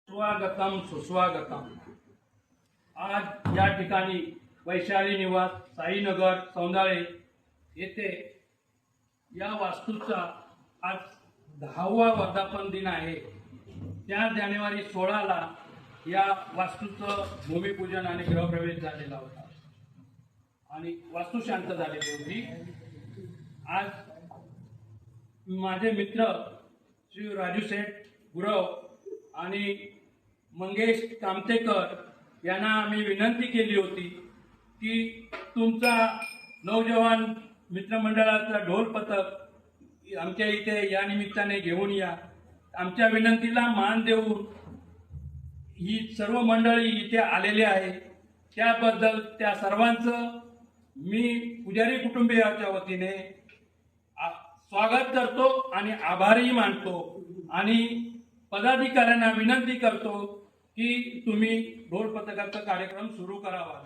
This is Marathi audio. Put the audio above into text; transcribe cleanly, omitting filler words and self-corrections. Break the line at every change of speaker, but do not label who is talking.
स्वागतम सुस्वागतम। आज या ठिकाणी वैशाली निवास साईनगर सौंदाळे येथे या वास्तूचा आज 10वा वर्धापन दिन आहे। त्या जानेवारी 16ला या वास्तूचं भूमिपूजन आणि गृहप्रवेश झालेला होता आणि वास्तुशांत झालेली होती। आज माझे मित्र श्री राजू शेठ गुरव आणि मंगेश कामतेकर यांना आम्ही विनंती केली होती की तुमचा नौजवान मित्रमंडळाचा ढोल पथक आमच्या इथे या निमित्ताने घेऊन या। आमच्या विनंतीला मान देऊन ही सर्व मंडळी इथे आलेली आहे, त्याबद्दल त्या सर्वांचं मी पुजारी कुटुंबियाच्या वतीने स्वागत करतो आणि आभारही मानतो आणि पदाधिकाऱ्यांना विनंती करतो की तुम्ही ढोल पथकाचा कार्यक्रम सुरू करावा।